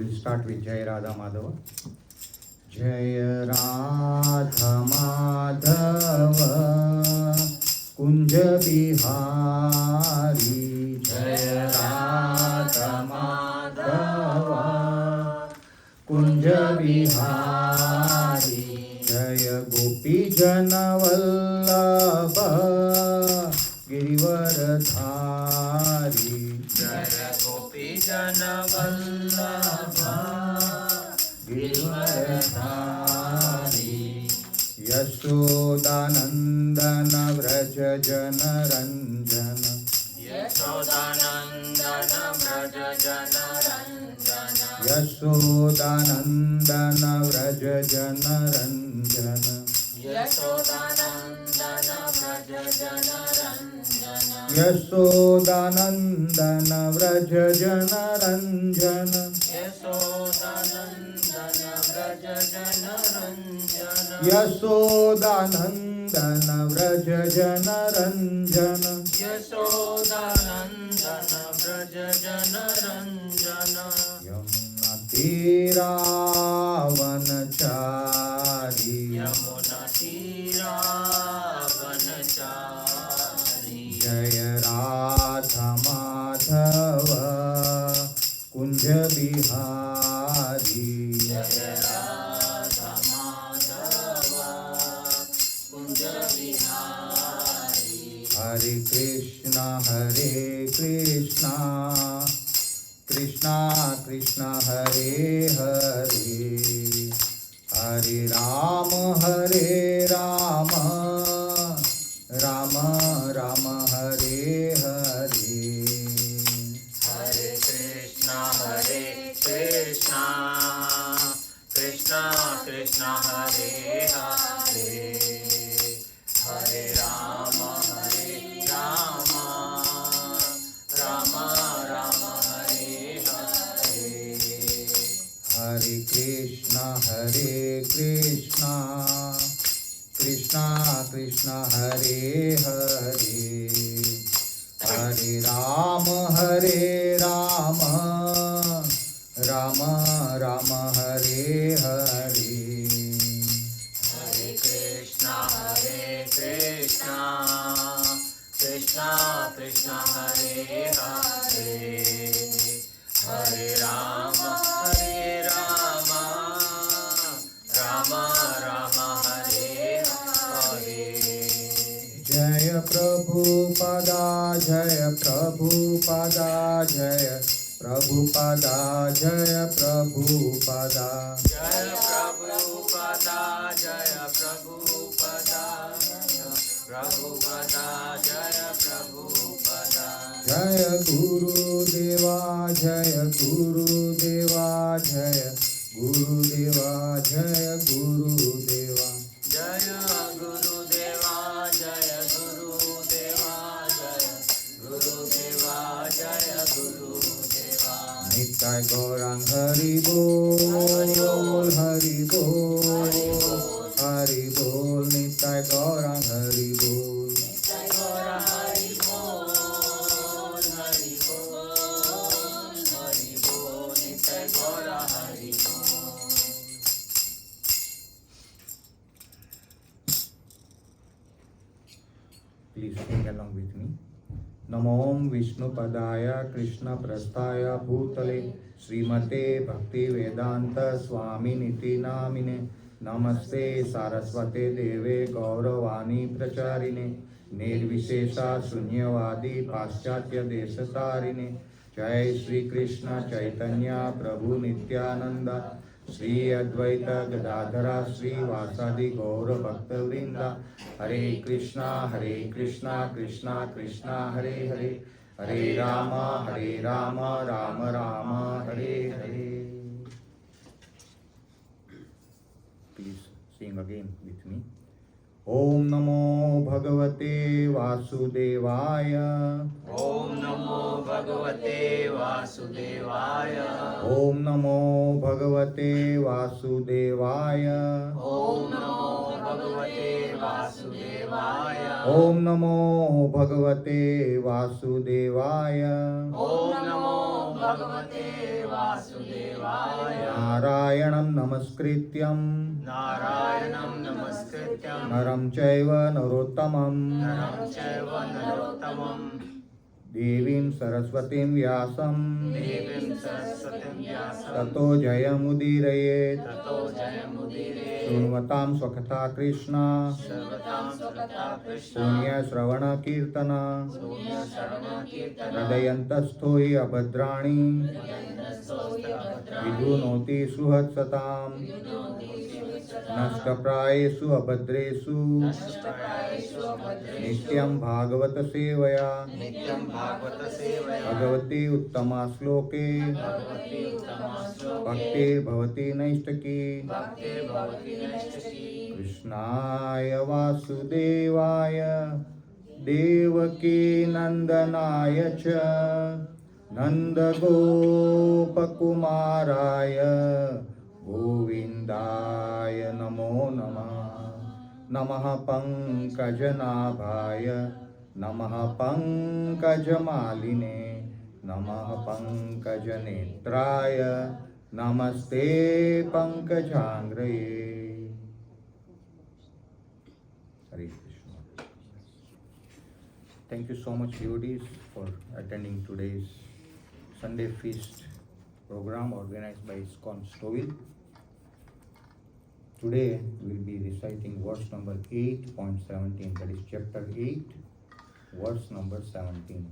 we'll start with Jai Radha Madhava. Jai Radha Madhava Kunj Bihari. Jai Radha Madhava Kunj Bihari. Jaya Gopi Jana Vallabha Girivaradhari. Jaya Gopi Jana Vallabha Girivaradhari. Yashodanandana Vraja Jana Ranjana. Yashodanandana Vraja Jana Ranjana. Yashodanandana Vraja Jana Ranjana. Yashodanandana Vraja Jana Ranjana. Yashodanandana Vraja Jana Ranjana. Yashodanandana Vraja Jana Ranjana. Yashodanandana Vraja Jana Ranjana. Yashodanandana Vraja Jana Ranjana. Yamuna Tiravanachari. Yamuna Tiravanachari. Jaya Radha Madhava Kunj Bihari. Jaya Radha Madhava Kunja Bihari. Hare Krishna Krishna Krishna Hare Hare. Hare Rama Rama Rama Hare Hare. Hare Krishna Krishna Krishna Hare Hare. Hare Rama Rama Rama Hare Hare. Hare Krishna Krishna Krishna Hare Hare. Hare Rama Rama Rama Hare Hare. Hare Krishna Krishna Krishna Hare Hare. Hare Rama Rama Hare Hare. Jaya Prabhupada Jaya Prabhupada Jaya Prabhupada Jaya Prabhupada. Jaya Prabhupada Jaya Prabhupada Prabhupada Jaya Prabhupada. Jaya Guru Deva Jaya Guru Deva Jaya Guru Deva Jaya Guru Deva. Jaya Guru Deva Jaya Guru Deva Jaya Guru Deva Jaya Guru Deva. Nitai Gaurang Hari Bol Hari Bol Hari Bol Nitai Gaurang Hari Bol. Jai Gaura Hari Bol Hari Bol Hari Bol Nitai Gaura Hari Bol. Please sing along with me. Namo Vishnu Padaya Krishna Prasthaya Bhutale Srimate Bhakti Vedanta Swami Niti Namine. Namaste Saraswate Deve Gauravani Pracharine Nirvishesha Shunyavadi Paschatya Deshatarine. Jai Shri Krishna Chaitanya Prabhu Nityananda Shri Advaita Gadadhara Shri Vasadi Gaura Bhakta Vrinda. Hare Krishna Krishna Krishna Hare Hare. Hare Rama Rama Rama Hare Hare. Please sing again with me. Om Namo Bhagavate Vasudevaya. Om Namo Bhagavate Vasudevaya. Om Namo Bhagavate Vasudevaya. Om Namo Bhagavate Vasudevaya. Om Namo Bhagavate Vasudevaya. Om Namo Bhagavate Vasudevaya. Narayanam Namaskrityam Narayanam Namaskrityam Naram Chaiva Narottamam Naram Chaiva Narottamam Devim Saraswatim Vyasam Devim Saraswatim Vyasam Tato Jayamudiraye Tato Jayamudire Sunvatam Swakatha Krishna Sarvatam Sukata Krishna Punya Shravana Kirtana Punya Sarana Kirtana Hridayantasthoi Abhadrani Vidunoti Suhatsatam Nashtaprayesu Abhadresu Nityam Bhagavata Sevaya Nityam Bhagavata Sevaya Bhagavati Uttama Sloke Bhagavati Uttama Sloke Bhakti Bhavati Naishtaki Bhakti Bhavati Naishtaki Krishnaya Vasudevaya Devaki Nandanaya Cha Nanda Gopakumaraya Govindaya Namo Namah Namaha Pankajanabhaya Namaha Pankajamaline Namaha Pankajanetraya Namaste Pankajangraye. Hare Krishna. Thank you so much, devotees, for attending today's Sunday feast program organized by ISKCON Stouffville. Today we will be reciting verse number 8.17, that is chapter 8, verse number 17,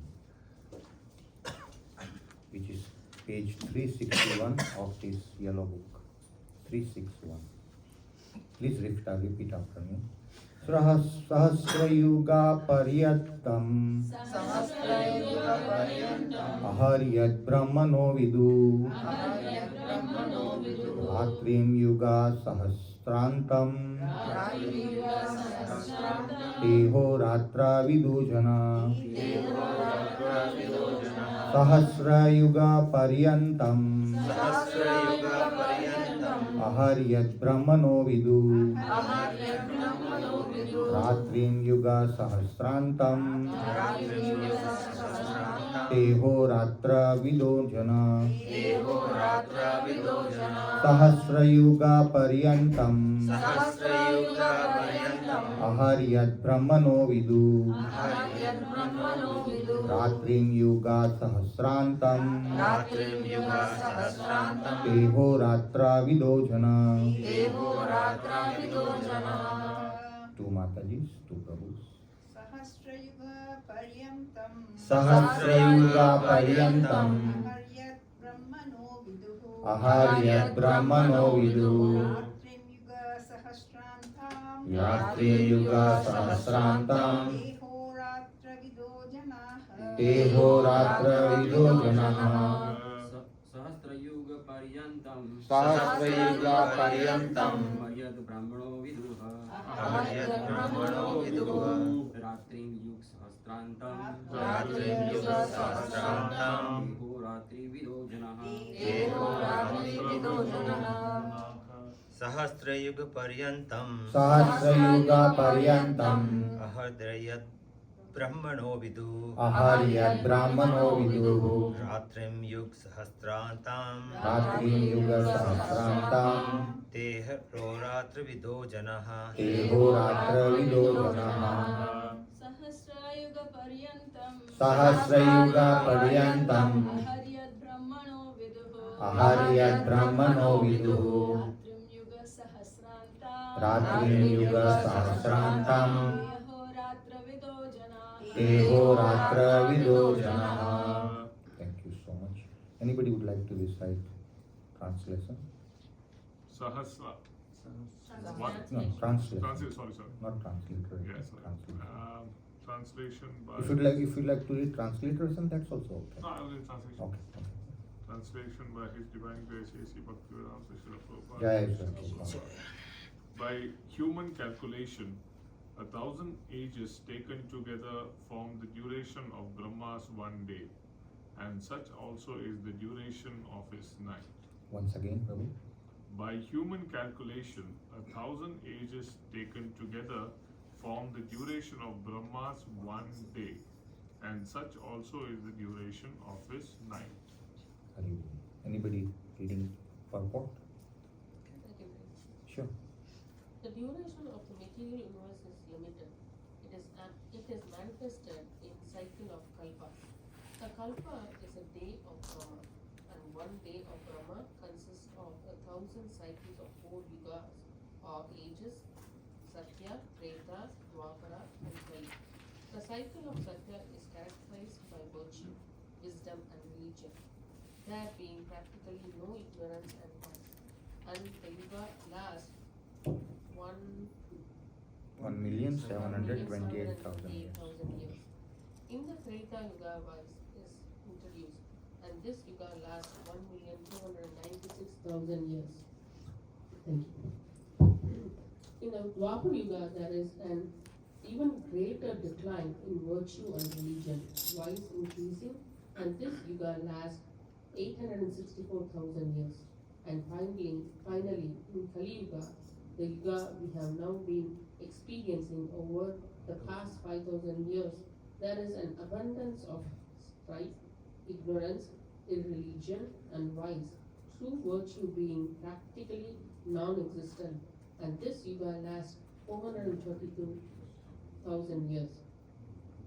which is page 361 of this yellow book. 361. Please repeat after me. Sahasrayuga paryattam aharyat brahmano vidu Ratrim yuga sahasrantam Teho ratra vidujana Sahasra yuga paryantam Sahasrayuga Paryantam Aharyat brahmano vidu Ratrim yuga sahasrantam Teho ratra vidujana Devo Ratra Vidojana Sahasra yuga paryantam Sahasrayuga Paryantam Aharyat brahmano vidu Aharyat Brahmano Vidu Ratrim yuga sahasrantam Ratrim Yuga Sahasrantam Teho ratra vidojana. Devo Ratra Vidojana Two Matajis, two Prabhus. Sahasrayuga Paryantam Sahasrayuga Paryantam Aharyat Brahmano Viduhu Aharyat Brahmano Vidu Ratrim Yuga Sahasrantam Yatri Yuga Sahasrantam Teho Ratra Vido Janaha Teho Ratra Vidojana सहस्रयुग पर्यंतम Sahasrayuga Paryantam मर्याद ब्राह्मणो विदुः Aharyat Brahmano Viduha रात्रिं युग सहस्रांतम Ratrim Yuga Sahasrantam देहो रात्रि विदो जनः Devo Ratri Vidojana Sahasrayuga Paryantam Sahasrayuga Paryantam Aharyat Brahmano Vidu Aharyat Brahmano Vidu Ratrim Yug Sahasrantam Ratri Yuga Sahasrantam Teh Roratra Vido Janaha Teho Ratra Vidojana सहस्रायुग पर्यंतम Sahasrayuga Paryantam हरियद ब्रह्मणो विदुः Aharyat Brahmano Vidu रात्रिं युग सहस्रांता Ratrim Yuga Sahasrantam यहो रात्र विदो जना Teho Ratra Vidojana. Thank you so much. Anybody would like to recite translation? Sahasra. What? No, translation. Sorry. Not transliteration. Yes. Translation. Translation by. If you'd like to read transliteration, that's also okay. No, I will read translation. Okay. Translation by His Divine Grace A.C. Bhaktivedanta Srila Prabhupada. Jai Shri Prabhupada. By human calculation, 1,000 ages taken together form the duration of Brahma's one day, and such also is the duration of his night. Once again, Prabhu. By human calculation, 1,000 ages taken together form the duration of Brahma's one day, and such also is the duration of his night. Hari Bol. Anybody reading purport? Sure. The duration of the material universe is limited. It is manifested in cycle of kalpas. A kalpa is a day of Brahma, and one day of Brahma consists of 1,000 cycles of 4 yugas or ages: Satya, Treta, Dwapara, and Kali. The cycle of Satya is characterized by virtue, wisdom, and religion, there being practically no ignorance and vice. And the yuga lasts 1,728,000 years. years. In the Treta Yuga vice is introduced, and this yuga lasts 1,296,000 years. Thank you. In the Dwapara Yuga, there is an even greater decline in virtue and religion, vice increasing, and this yuga lasts 864,000 years. And finally, in Kali Yuga, the yuga we have now been experiencing over the past 5,000 years, there is an abundance of strife, ignorance, irreligion, and vice, true virtue being practically non-existent, and this yuga lasts 432,000 years.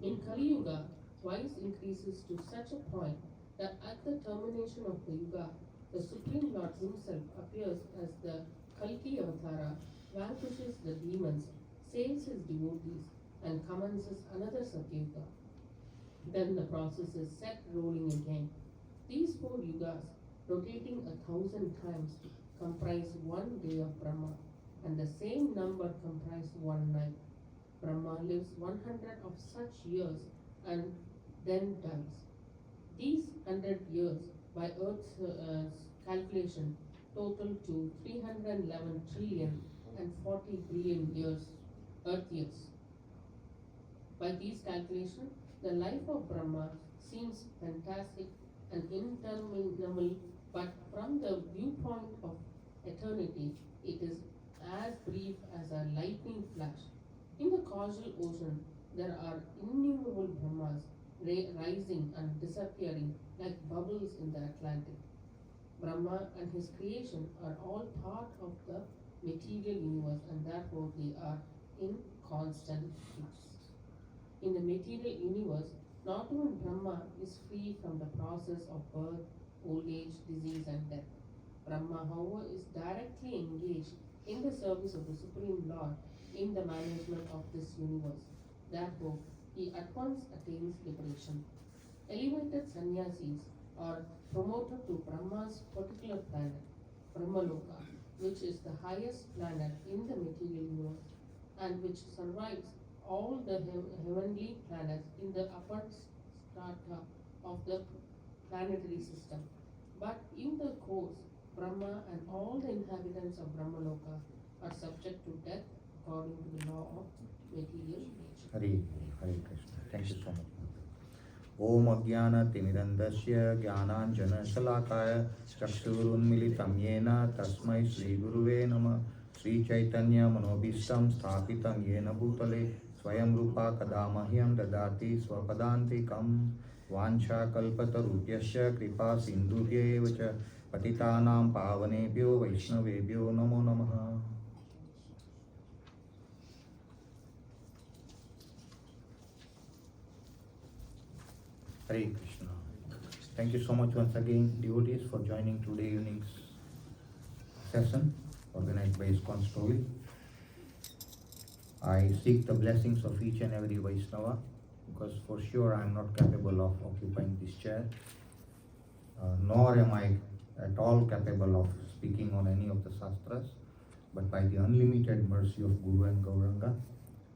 In Kali Yuga, vice increases to such a point that at the termination of the yuga, the Supreme Lord himself appears as the Kalki Avatara, vanquishes the demons, saves his devotees, and commences another Satyuga. Then the process is set rolling again. These 4 yugas, rotating 1,000 times, comprise one day of Brahma, and the same number comprise one night. Brahma lives 100 of such years and then dies. These 100 years, by Earth's calculation, total to 311 trillion and 40 billion years, Earth years. By these calculations, the life of Brahma seems fantastic and interminable, but from the viewpoint of eternity, it is as brief as a lightning flash. In the causal ocean, there are innumerable Brahmas rising and disappearing like bubbles in the Atlantic. Brahma and his creation are all part of the material universe, and therefore they are in constant flux. In the material universe, not even Brahma is free from the process of birth, old age, disease, and death. Brahma, however, is directly engaged in the service of the Supreme Lord in the management of this universe. Therefore, he at once attains liberation. Elevated sannyasis are promoted to Brahma's particular planet, Brahmaloka, which is the highest planet in the material universe and which survives all the heavenly planets in the upper strata of the planetary system. But in the course, Brahma and all the inhabitants of Brahmaloka are subject to death according to the law of material nature. Hare Krishna. Thank you so much. Om Ajnana Timidandasya Jnananjana Shalakaya Chakshurunmilitam Yena Tasmai Shri Guruve Namah. Sri Chaitanya Manobhistam Sthapitam Yena Bhutale Swayam Rupa Kadamahyam Dadati Swapadantikam Vancha Kalpatarubhyasya Kripa Sindhubhyevacha Patitanam Pavanebhyo Vaishnavebhyo Namo Namaha. Hare Krishna. Thank you so much once again, devotees, for joining today evening's session organized by ISKCON Stouffville. I seek the blessings of each and every Vaishnava, because for sure I am not capable of occupying this chair, nor am I at all capable of speaking on any of the Shastras, but by the unlimited mercy of Guru and Gauranga,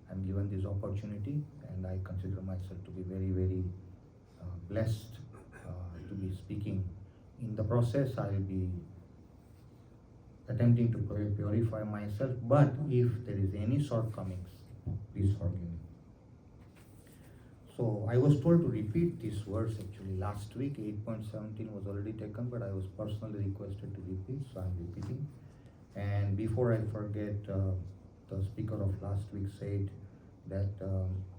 I am given this opportunity, and I consider myself to be very, very blessed to be speaking. In the process, I will be attempting to purify myself, but if there is any shortcomings, please forgive me. So I was told to repeat this verse actually last week. 8.17 was already taken, but I was personally requested to repeat, so I am repeating. And before I forget, the speaker of last week said that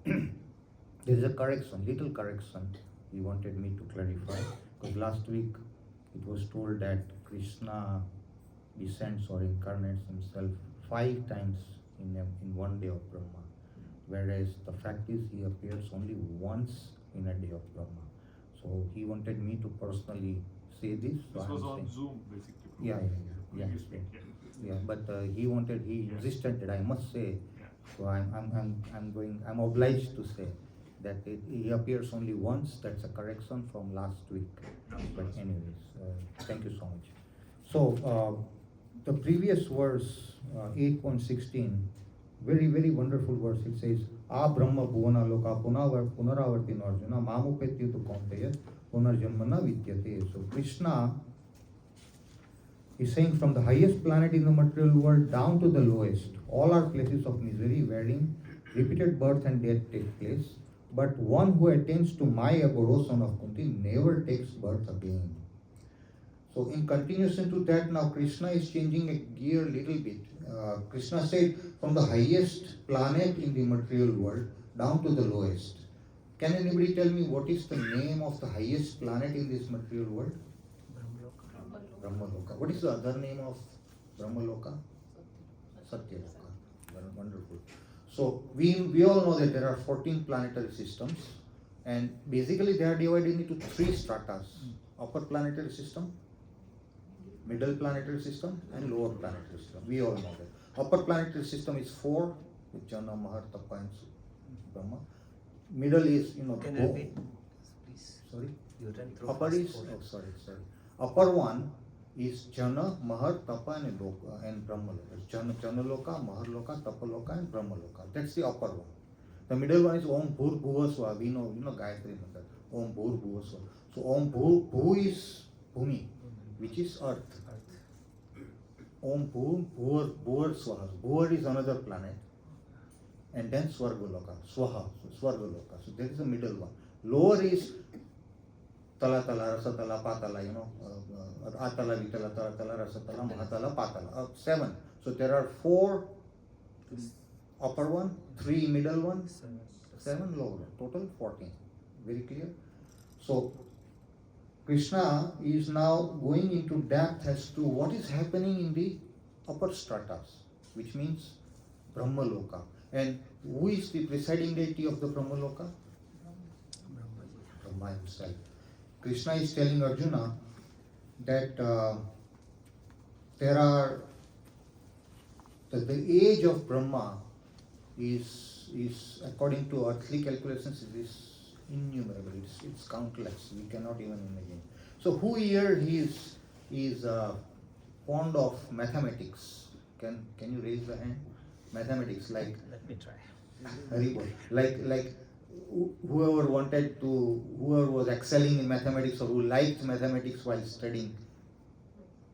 there is a correction, little correction he wanted me to clarify. Because last week it was told that Krishna descends or incarnates himself 5 times in one day of Brahma, whereas the fact is he appears only once in a day of Brahma. So he wanted me to personally say this. So This was I'm on saying- Zoom, basically. Yeah. Previous week, Yeah, but he insisted that I must say. Yeah. So I'm obliged to say that he appears only once. That's a correction from last week. But anyways, thank you so much. So the previous verse, 8.16, very very wonderful verse. It says, "A Brahma Bhuvana Loka Punaravartin Arjuna Mamupetyutu Kaunteya Punarjanmana Vidyate." So Krishna is saying from the highest planet in the material world down to the lowest, all are places of misery wherein repeated birth and death take place. But one who attains to my abode, O son of Kunti, never takes birth again. So in continuation to that, now Krishna is changing a gear little bit. Krishna said from the highest planet in the material world down to the lowest. Can anybody tell me what is the name of the highest planet in this material world? Brahmaloka. What is the other name of Brahmaloka? Satyaloka. Wonderful. So we all know that there are 14 planetary systems, and basically they are divided into 3 stratas: upper planetary system, middle planetary system, and lower planetary system. We all know that. Upper planetary system is 4, with Jana, Mahar, Tapa, and Brahma. Middle is, Can you repeat, please? Sorry? You ran through Upper first is, four. sorry. Upper one is Jana, Mahar, Tapa, and Brahmaloka. Jana Loka, Mahar Loka, Tapa Loka, and Brahmaloka. That's the upper one. The middle one is Om Bhur Bhuva Swa. We know Gayatri Mantra. Om Bhur Bhuva Swa. So Om Bhu is Bhumi, which is earth. Om Bhur Swaha. Bhur is another planet. And then Swargaloka. Swaha. So Swargaloka. So that is the middle one. Lower is Tala Tala, Rasatala, Patala, Atala, Vitala, Taratala, Rasatala, Mahatala, Patala. 7. So there are 4 upper one, 3 middle one, 7 lower one. Total 14. Very clear? So Krishna is now going into depth as to what is happening in the upper stratas, which means Brahmaloka. And who is the presiding deity of the Brahmaloka? Brahma himself. Krishna is telling Arjuna that the age of Brahma is according to earthly calculations, it is innumerable. It's countless. We cannot even imagine. So who here is fond of mathematics? Can you raise the hand? Mathematics, like Let me try. Haribol. Like whoever was excelling in mathematics or who liked mathematics while studying.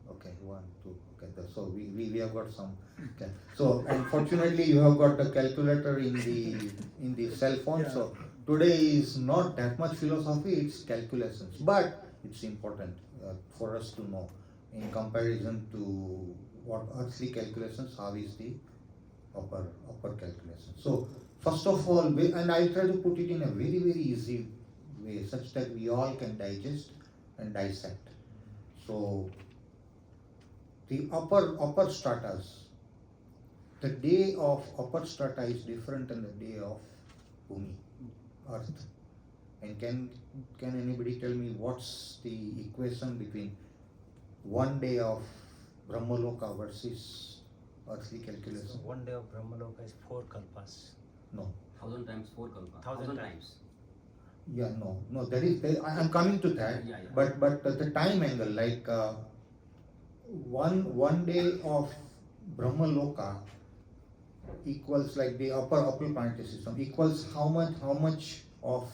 Okay, 1, 2. Okay, so we have got some. Okay. So unfortunately you have got the calculator in the cell phone. So today is not that much philosophy, it's calculations, but it's important for us to know in comparison to what earthly calculations, how is the upper calculation. So first of all, and I'll try to put it in a very very easy way such that we all can digest and dissect. So the upper stratas, the day of upper strata is different than the day of Bhumi, earth. And can anybody tell me what's the equation between one day of Brahmaloka versus earthly calculation? So 1 day of Brahmaloka is 4 kalpas. No. 1000 times 4 kalpa. 1000 times. Yeah, no. I'm coming to that. Yeah. But the time angle, like one day of Brahmaloka equals, like the upper planetary system, equals how much of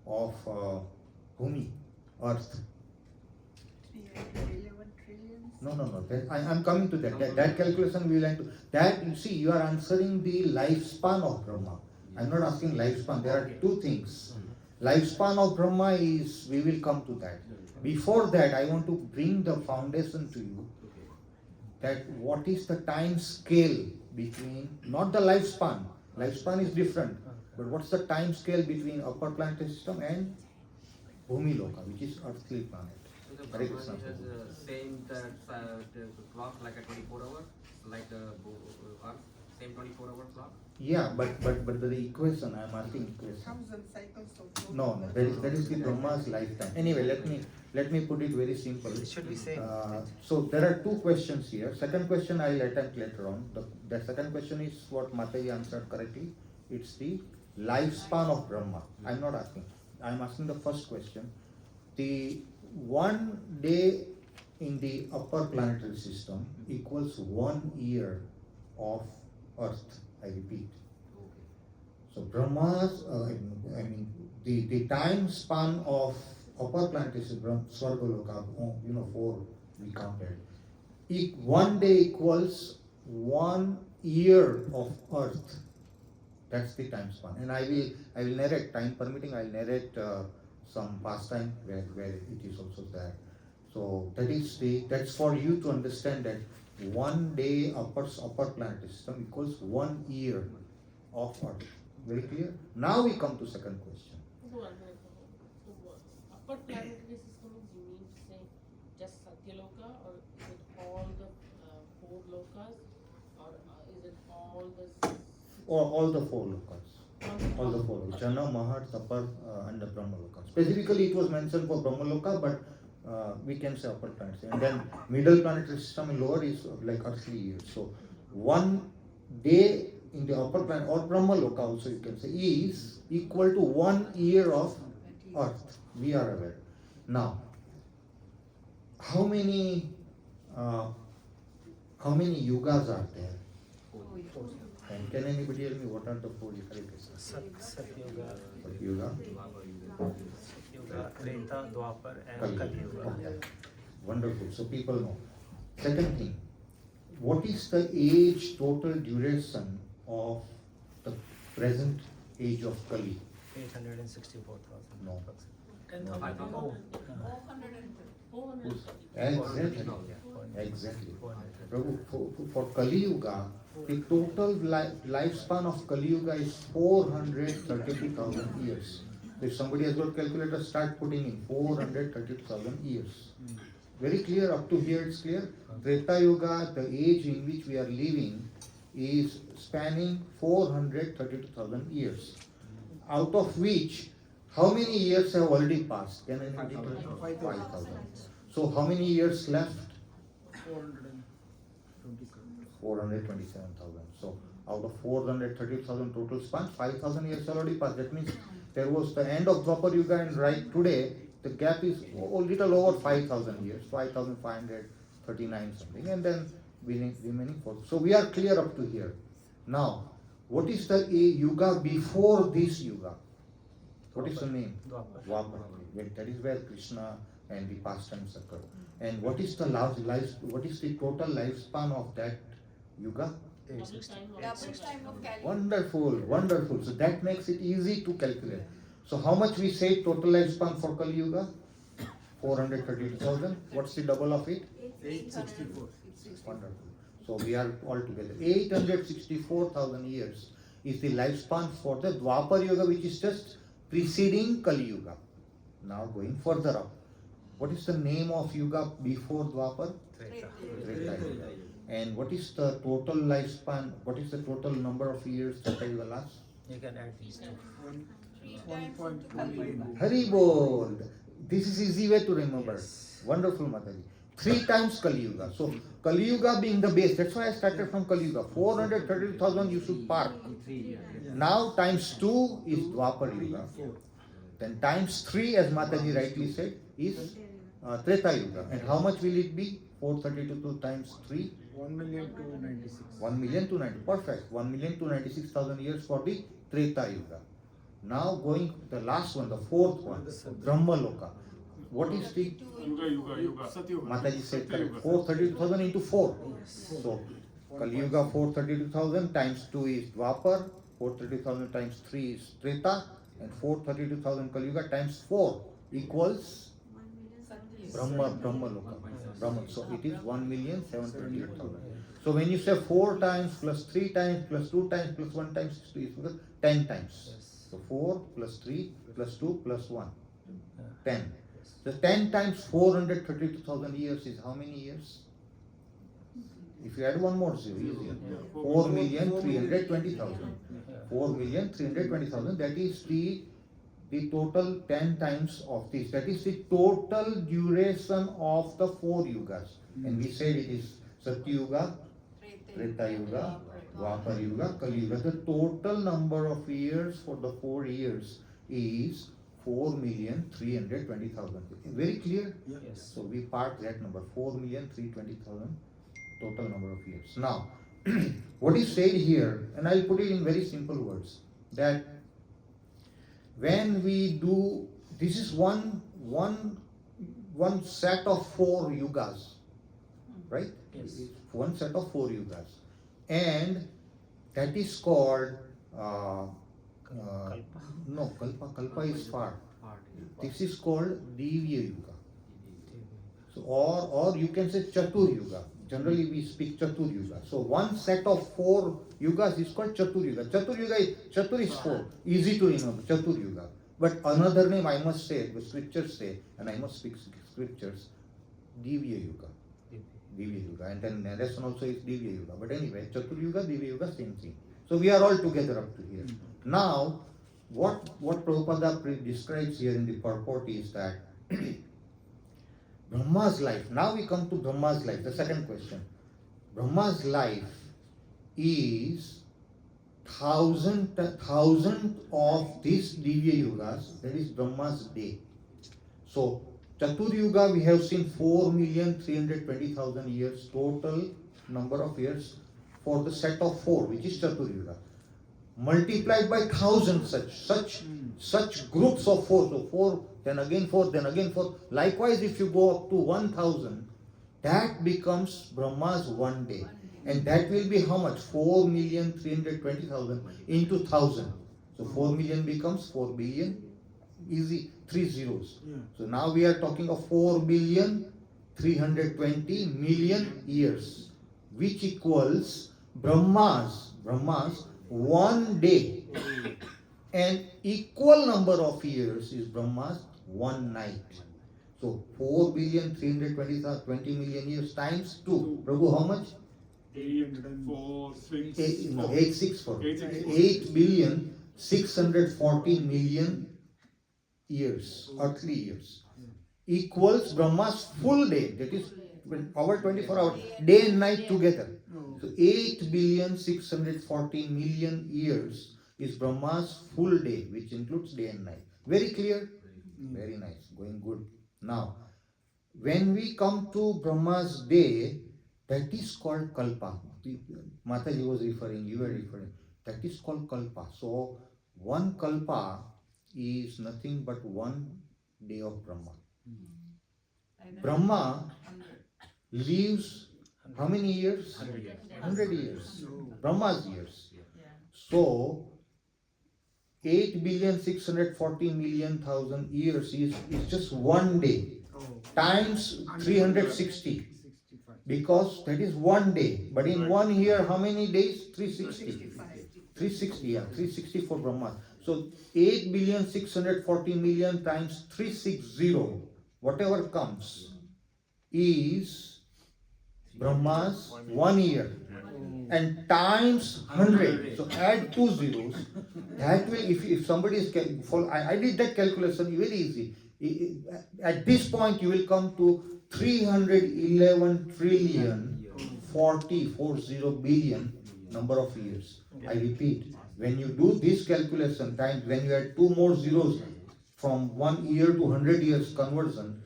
Bhumi, Earth. 311 trillions. No. I'm coming to that. That calculation we will end to. That, you see, you are answering the lifespan of Brahma. I'm not asking lifespan. There are 2 things. Lifespan of Brahma is, we will come to that. Before that, I want to bring the foundation to you. that what is the time scale between, not the lifespan is different, but what's the time scale between upper planetary system and Bhumi Loka, which is earthly planet. So the Hare Brahman Krishna. has same the clock like a 24 hour, like the Earth, same 24-hour clock. Yeah, but the equation, I'm asking equation. 1000 cycles of No, that is the Brahma's lifetime. Anyway, let me put it very simple. It should be same. So there are two questions here. Second question I'll attempt later on. The second question is what Mataji answered correctly. It's the lifespan of Brahma. I'm not asking. I'm asking the first question. The 1 day in the upper planetary system equals 1 year of Earth. I repeat. So Brahma's, the time span of upper planetary system, Swargaloka, 4 we counted. 1 day equals 1 year of Earth. That's the time span. And I will narrate, time permitting, I'll narrate some pastime where it is also there. So that's for you to understand that 1 day upper planetary system equals 1 year of Earth. Very clear? Now we come to second question. So, upper planetary system is, you mean to say just Satyaloka, or is it all the 4 lokas, or is it all the Or all the 4 lokas. All the 4 lokas. Jana, Mahat, Tapar, and the Brahma Loka. Specifically it was mentioned for Brahma Loka, but we can say upper planetary. And then middle planetary system and lower is like earthly years. So 1 day in the upper planet or Brahma Loka also you can say is equal to 1 year of Earth. We are aware. Now, how many yugas are there? And can anybody tell me what are the 4 yugas? Satyuga, Yuga. Yuga, Treta, Dwapar, and Kali. Kali Yuga. Okay. Wonderful. So people know. Second thing, what is the age total duration of the present age of Kali? 864,000. No. 10,000. No. Oh, Exactly. yeah. Exactly. 400. Prabhu, for Kali Yuga, the total lifespan of Kali Yuga is 432,000 years. If somebody has got calculator, start putting in 432,000 years. Very clear, up to here it's clear. Treta Yuga, the age in which we are living, is spanning 432,000 years. Out of which, how many years have already passed? Can anybody tell me? 5,000. So how many years left? 427,000. So out of 430,000 total span, 5,000 years already passed. That means there was the end of Dwapar Yuga and right today, the gap is a little over 5,000 years, 5,539 something, and then remaining 4. So we are clear up to here. Now, what is the Yuga before this Yuga? What is the name? Dwapar. Dwapar. That is where Krishna and the pastimes occur. And what is the what is the total lifespan of that Yuga? Double time of Kali. Wonderful, wonderful. So that makes it easy to calculate. So how much we say total lifespan for Kali Yuga? 432,000. What's the double of it? 864. Wonderful. So we are all together. 864,000 years is the lifespan for the Dwapar Yuga, which is just preceding Kali Yuga. Now going further up. What is the name of Yuga before Dwapar? Treta. Treta Yuga. And what is the total lifespan? What is the total number of years Treta Yuga lasts? You can add these two. 3 times into Kali Yuga. Hari Bol. This is easy way to remember. Yes. Wonderful, Mataji. 3 times Kali Yuga. So Kali Yuga being the base. That's why I started from Kali Yuga. 432,000 you should park. Now times 2 is Dwapar Yuga. Then times 3, as Mataji rightly said, is Treta Yuga. And how much will it be? 432 times 3? 1,296,000. 1,290,000. Perfect. 1,296,000 years for the Treta Yuga. Now going the last one, the fourth one, Brahma Loka. What is the Yuga. Mataji said correct? 432,000 into 4. So Kali Yuga 432,000 times 2 is Dwapar, 432,000 times 3 is Treta, and 432,000 Kali Yuga times 4 equals Brahma Loka. Brahman. So it is 1,728,000. So when you say 4 times plus 3 times plus 2 times plus 1 times is equal to 10 times. Yes. So 4 plus 3 plus 2 plus 1. Yeah. 10. So 10 times 432,000 years is how many years? If you add one more zero, easier. 4,320,000. 4,320,000. That is the total 10 times of this. That is the total duration of the 4 yugas. And we said it is Satya Yuga, Treta Yuga, Dwapar Yuga, Kali Yuga. The total number of years for the 4 years is 4,320,000. Very clear? Yes. So we park that number, 4,320,000 total number of years. Now, what is said here, and I'll put it in very simple words, that when we do, this is one set of 4 yugas, right? Yes. One set of 4 yugas, and that is called no, kalpa is far. This is called Divya Yuga. So, or you can say Chatur Yuga. Generally we speak Chatur Yuga. So one set of 4 yugas is called Chatur Yuga. Chatur is 4. Easy to remember, Chatur Yuga. But another name I must say, the scriptures say, and I must speak scriptures, Divya Yuga. Divya Yuga. And then next one also is Divya Yuga. But anyway, Chatur Yuga, Divya Yuga, same thing. So we are all together up to here. Now, what Prabhupada describes here in the purport is that Brahma's life, now we come to Brahma's life, the second question. Brahma's life is thousand of these Divya Yugas, that is Brahma's day. So, Chatur Yuga we have seen 4,320,000 years, total number of years for the set of 4, which is Chatur Yuga. Multiplied by 1,000 such groups of 4, so 4, then again 4, then again 4. Likewise, if you go up to 1,000, that becomes Brahma's one day. And that will be how much? 4,320,000 into 1,000. So 4 million becomes 4 billion. Easy, 3 zeros. So now we are talking of 4,320,000,000 years, which equals Brahma's one day. And equal number of years is Brahma's one night. So 4,320,000,000 years times 2. Prabhu, how much? 8,640,000,000 years, earthly years, equals Brahma's full day. That is our 24 hours, day and night together. So 8,640,000,000 years is Brahma's full day, which includes day and night. Very clear? Very nice, going good. Now, when we come to Brahma's day, that is called Kalpa. Mataji was referring, you were referring. That is called Kalpa. So, one Kalpa is nothing but one day of Brahma. Brahma lives how many years? 100 years. Brahma's years. So, 8,640,000,000 years is just one day times 360, because that is one day. But in 1 year, how many days? 360. 360 for Brahma. So 8,640,000,000 times 360, whatever comes, is Brahma's 1 year. And times 100. So add 2 zeros. That will, if somebody is, I did that calculation, very easy. At this point, you will come to 311 trillion 40 billion number of years. I repeat, when you do this calculation times, when you add 2 more zeros from 1 year to 100 years conversion,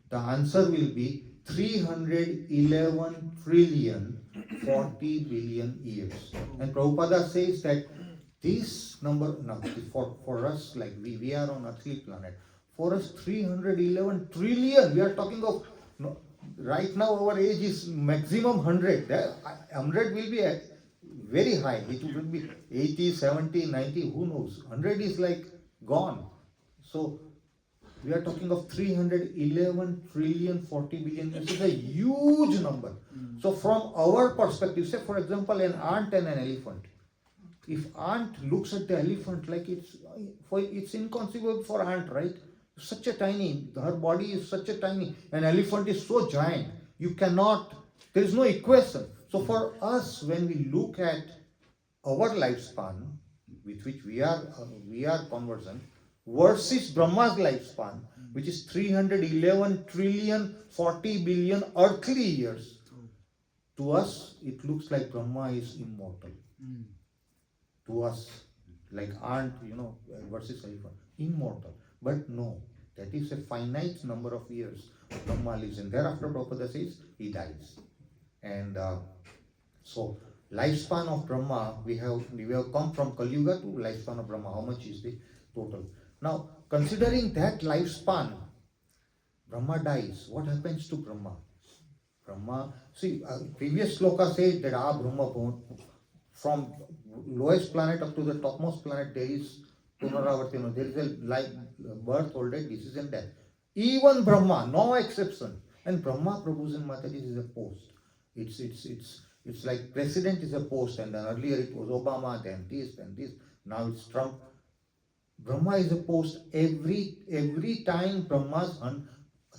the answer will be 311 trillion 40 billion years. And Prabhupada says that this number, now for us, like we are on earthly planet, for us 311 trillion, we are talking of, right now our age is maximum 100. 100 will be very high. It will be 80, 70, 90, who knows. 100 is like gone. So We are talking of 311 trillion 40 billion years. It's a huge number. So from our perspective, say for example an ant and an elephant. If ant looks at the elephant like it's inconceivable for ant, right? Such a tiny, her body is such a tiny, an elephant is so giant. You cannot, there is no equation. So for us, when we look at our lifespan, with which we are conversant, versus Brahma's lifespan, which is 311 trillion 40 billion earthly years, to us it looks like Brahma is immortal. To us, like ant, versus elephant, immortal. But no, that is a finite number of years Brahma lives, and thereafter Prabhupada says he dies. And so lifespan of Brahma, we have come from Kali Yuga to lifespan of Brahma. How much is the total? Now, considering that lifespan, Brahma dies. What happens to Brahma? Previous sloka says that Brahma, from lowest planet up to the topmost planet, there is punaravarti, there is a birth, old age, disease and death. Even Brahma, no exception. And Brahma, Prabhu's and Mataji, is a post. It's like president is a post, and then earlier it was Obama, then this, now it's Trump. Brahma is a post. Every time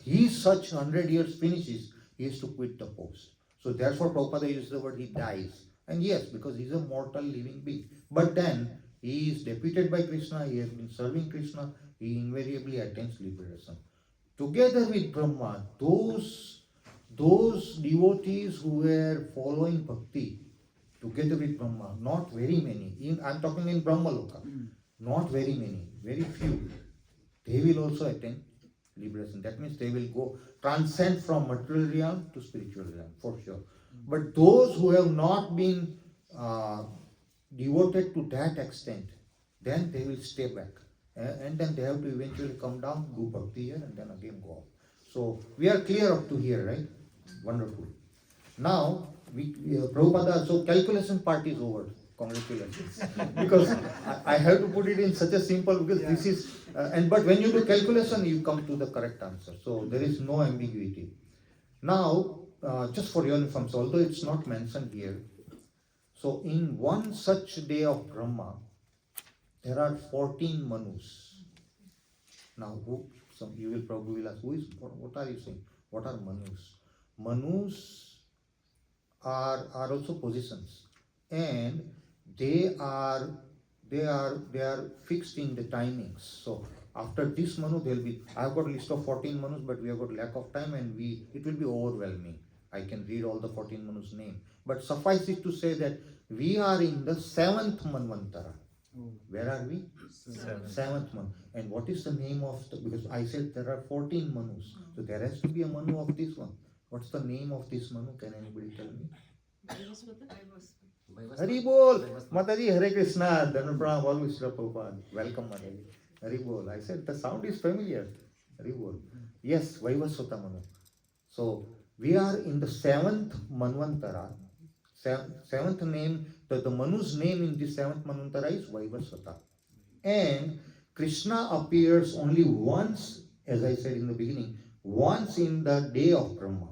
his such 100 years finishes, he has to quit the post. So therefore Prabhupada uses the word he dies. And yes, because he's a mortal living being. But then he is deputed by Krishna, he has been serving Krishna, he invariably attains liberation. Together with Brahma, those devotees who were following bhakti, together with Brahma, not very many, I'm talking in Brahma Loka, not very many, very few, they will also attain liberation. That means they will go transcend from material realm to spiritual realm, for sure. But those who have not been devoted to that extent, then they will stay back. And then they have to eventually come down, do bhakti here, and then again go up. So we are clear up to here, right? Wonderful. Now, Prabhupada, so calculation part is over. Congratulations. Because I have to put it in such a simple, because this is, but when you do calculation, you come to the correct answer. So there is no ambiguity. Now, just for your information, although it's not mentioned here, so in one such day of Brahma, there are 14 Manus. Now, you will probably ask, what are you saying? What are Manus? Manus are also positions, and they are fixed in the timings. So after this Manu, there will be, I have got a list of 14 Manus, but we have got lack of time, and it will be overwhelming. I can read all the 14 Manus' name. But suffice it to say that we are in the 7th Manvantara. Where are we? 7th Manu. And what is the name of because I said there are 14 Manus. So there has to be a Manu of this one. What's the name of this Manu? Can anybody tell me? Hari Bol! Mataji, Hare Krishna, Dhanur Pranam, all Vishra Prabhupada. Welcome, Mataji. Hari Bol. I said the sound is familiar. Hari Bol. Yes, Vaivasvata Manu. So we are in the 7th Manvantara. 7th name, the Manu's name in the 7th Manvantara is Vaivasvata. And Krishna appears only once, as I said in the beginning, once in the day of Brahma.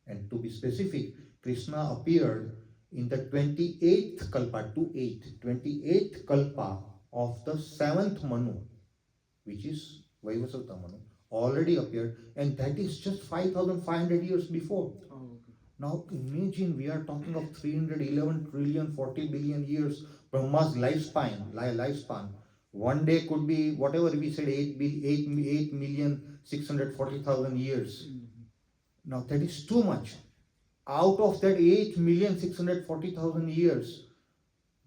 And to be specific, Krishna appeared in the 28th Kalpa, 28th Kalpa of the 7th Manu, which is Vaivasvata Manu, already appeared, and that is just 5,500 years before. Now imagine we are talking of 311 trillion 40 billion years, Brahma's lifespan. One day could be whatever we said, 8,640,000 years. Now that is too much. Out of that 8,640,000 years,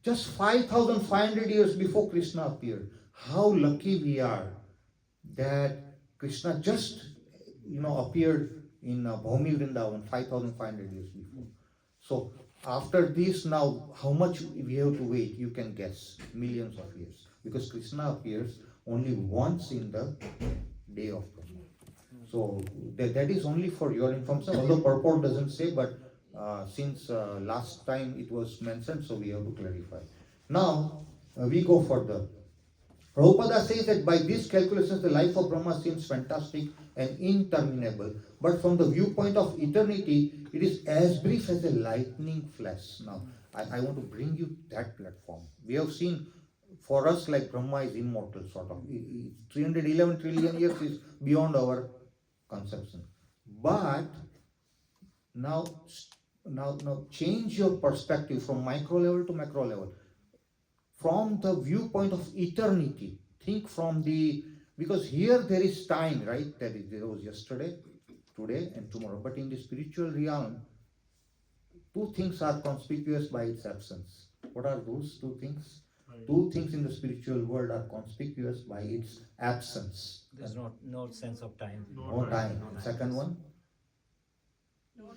just 5,500 years before Krishna appeared. How lucky we are that Krishna just appeared in Bhumi Vrindavan 5,500 years before. So after this, now how much we have to wait? You can guess, millions of years, because Krishna appears only once in the day of Brahma. So that is only for your information, although purport doesn't say, but since last time it was mentioned, so we have to clarify. Now we go further. Prabhupada says that by these calculations, the life of Brahma seems fantastic and interminable. But from the viewpoint of eternity, it is as brief as a lightning flash. Now, I want to bring you that platform. We have seen, for us, like Brahma is immortal, sort of. 311 trillion years is beyond our conception. But now change your perspective from micro level to macro level. From the viewpoint of eternity, think from the, because here there is time, right? There was yesterday, today, and tomorrow. But in the spiritual realm, two things are conspicuous by its absence. What are those two things? Right. Two things in the spiritual world are conspicuous by its absence. There's no sense of time. No time. Second one, No,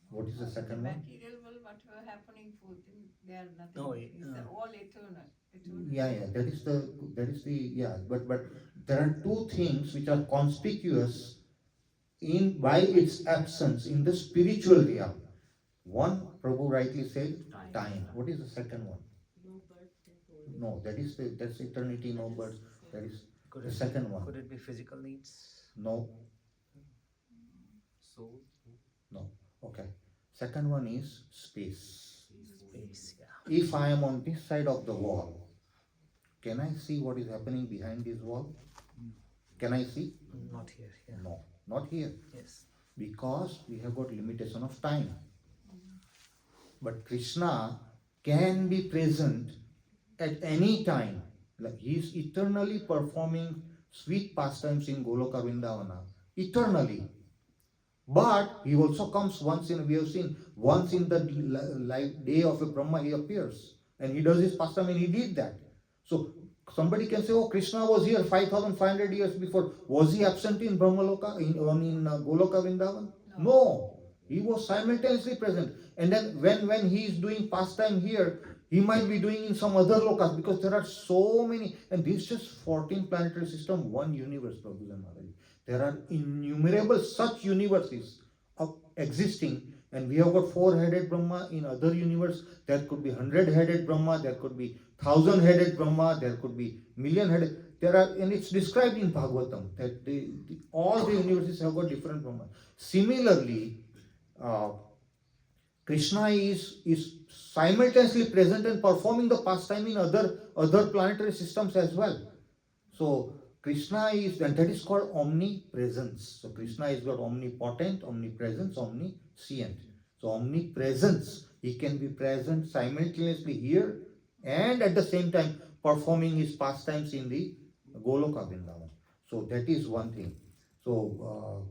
what is the second one? material world, whatever happening for them, they are nothing. No, It's all eternal. Eternal. Yeah, that is the yeah. But there are two things which are conspicuous in by its absence in the spiritual realm. One, Prabhu rightly said, time. What is the second one? No birth, No, that's eternity, no birth. That is Could the it, second one. could it be physical needs? No, So, no. Okay. Second one is space. Space, yeah. If I am on this side of the wall, can I see what is happening behind this wall? Can I see? Not here, yeah. No, not here. Yes. Because we have got limitation of time. But Krishna can be present at any time. Like he is eternally performing sweet pastimes in Goloka Vrindavana. Eternally. But he also comes once in, we have seen, once in the day of a Brahma he appears. And he does his pastime and he did that. So somebody can say, oh, Krishna was here 5,500 years before. Was he absent in Brahmaloka, in Goloka Vrindavan? No. He was simultaneously present. And then when he is doing pastime here, he might be doing in some other lokas, because there are so many, and this is just 14 planetary system, one universe, Prabhu and Mataji. There are innumerable such universes of existing, and we have got 4-headed Brahma in other universe. There could be 100-headed Brahma, there could be 1,000-headed Brahma, there could be million-headed. There are, and it's described in Bhagavatam that all the universes have got different Brahma. Similarly, Krishna is simultaneously present and performing the pastime in other planetary systems as well. So Krishna is, and that is called omnipresence. So Krishna is got omnipotent, omnipresence, omniscient. So omnipresence, he can be present simultaneously here and at the same time performing his pastimes in the Goloka Vrindavan. So that is one thing. So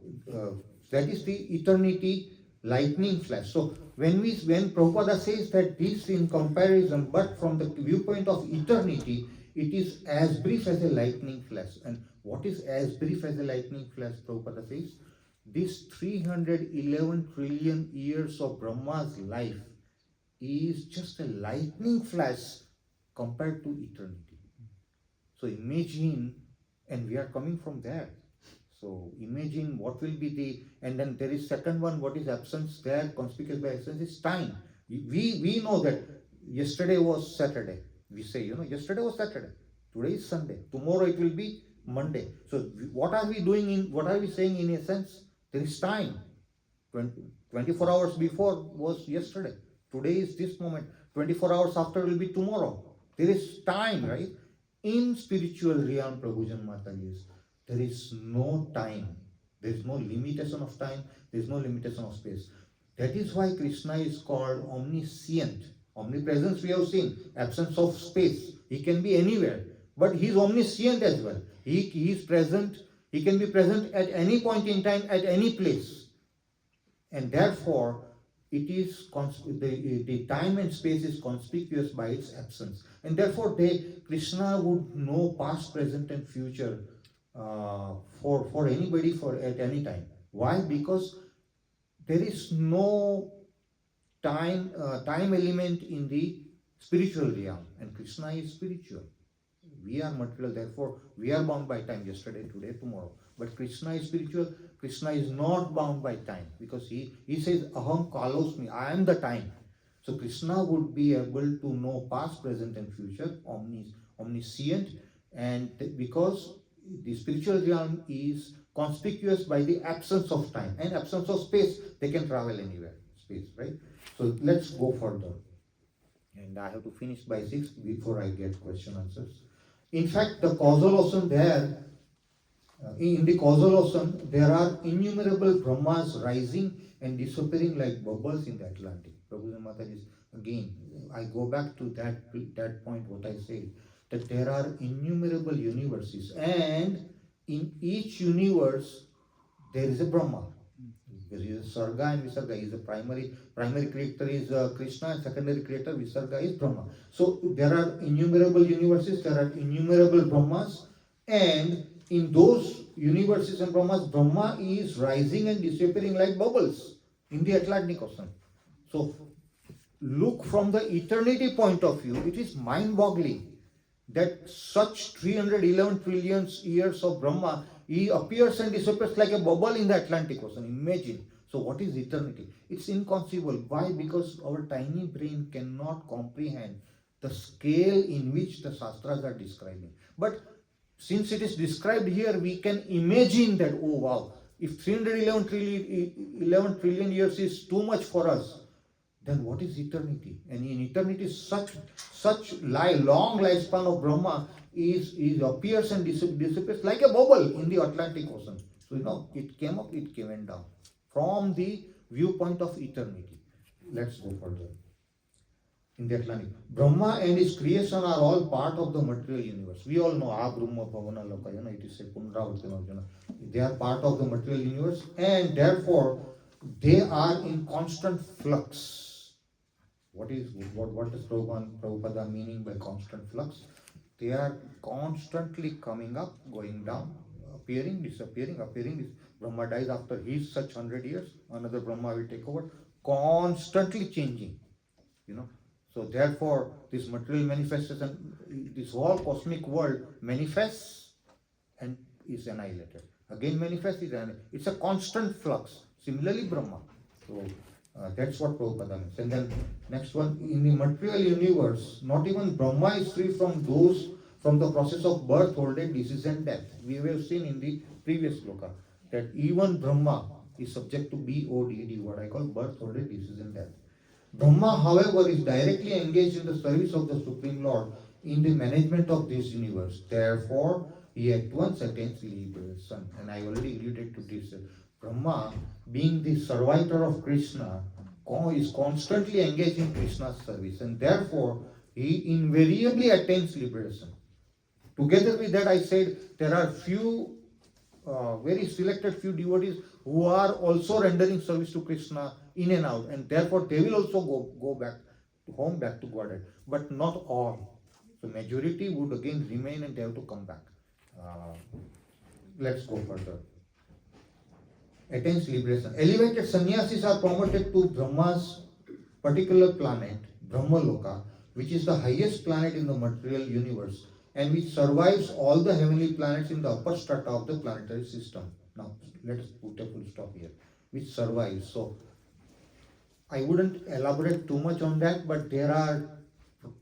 that is the eternity lightning flash. So when Prabhupada says that this in comparison, but from the viewpoint of eternity, it is as brief as a lightning flash. And what is as brief as a lightning flash, Prabhupada says? This 311 trillion years of Brahma's life is just a lightning flash compared to eternity. So imagine, and we are coming from there. So imagine what will be the, and then there is second one, what is absence there, conspicuous by absence is time. We know that yesterday was Saturday. We say, yesterday was Saturday, today is Sunday, tomorrow it will be Monday. So what are we doing what are we saying in a sense? There is time. 24 hours before was yesterday. Today is this moment. 24 hours after will be tomorrow. There is time, right? In spiritual realm, Prabhujan Mataji, there is no time. There is no limitation of time. There is no limitation of space. That is why Krishna is called omniscient. Omnipresence we have seen, absence of space. He can be anywhere, but he is omniscient as well. He is present. He can be present at any point in time, at any place. And therefore, it is the time and space is conspicuous by its absence. And therefore, Krishna would know past, present, and future for anybody at any time. Why? Because there is no time element in the spiritual realm, and Krishna is spiritual. We are material, therefore we are bound by time, yesterday, today, tomorrow. But Krishna is spiritual. Krishna is not bound by time, because he says, Aham kalosmi, I am the time. So Krishna would be able to know past, present, and future omniscient, and because the spiritual realm is conspicuous by the absence of time and absence of space, they can travel anywhere, space, right? So let's go further. And I have to finish by 6 before I get question answers. In fact, the causal ocean there, in the causal ocean, there are innumerable Brahmas rising and disappearing like bubbles in the Atlantic. Prabhupada Mataji, again, I go back to that point, what I said, that there are innumerable universes, and in each universe, there is a Brahma. There is a Sarga and Visarga. Is the primary creator is Krishna, and secondary creator Visarga is Brahma. So there are innumerable universes, there are innumerable Brahmas, and in those universes and Brahmas, Brahma is rising and disappearing like bubbles in the Atlantic Ocean. So look from the eternity point of view, it is mind-boggling that such 311 trillion years of Brahma, he appears and disappears like a bubble in the Atlantic Ocean. Imagine. So what is eternity? It's inconceivable. Why? Because our tiny brain cannot comprehend the scale in which the Shastras are describing. But since it is described here, we can imagine that, oh wow, if 311 trillion years is too much for us, then what is eternity? And in eternity, such long lifespan of Brahma is appears and disappears like a bubble in the Atlantic Ocean. So it came up, it came down from the viewpoint of eternity. Let's go further. In the Atlantic, Brahma and his creation are all part of the material universe. We all know Brahma Bhavana Loka, it is a Punravardhana. They are part of the material universe, and therefore they are in constant flux. What does Prabhupada meaning by constant flux? They are constantly coming up, going down, appearing, disappearing, appearing. Brahma dies after his such 100 years, another Brahma will take over, constantly changing. So therefore, this material manifestation, this whole cosmic world manifests and is annihilated. Again manifests, is annihilated. It's a constant flux. Similarly, Brahma. So that's what Prabhupada means. And then next one, in the material universe, not even Brahma is free from the process of birth, old age, disease and death. We have seen in the previous sloka that even Brahma is subject to BODD, what I call birth, old age, disease and death. Brahma, however, is directly engaged in the service of the Supreme Lord in the management of this universe. Therefore, he at once attains liberation. And I already alluded to this. Brahma, being the servitor of Krishna, is constantly engaged in Krishna's service, and therefore he invariably attains liberation. Together with that, I said there are few, very selected few devotees who are also rendering service to Krishna in and out, and therefore they will also go back to home, back to Godhead, but not all. So majority would again remain and they have to come back. Let's go further. Attains liberation. Elevated sannyasis are promoted to Brahma's particular planet, Brahmaloka, which is the highest planet in the material universe and which survives all the heavenly planets in the upper strata of the planetary system. Now, let us put a full stop here. Which survives. So, I wouldn't elaborate too much on that, but there are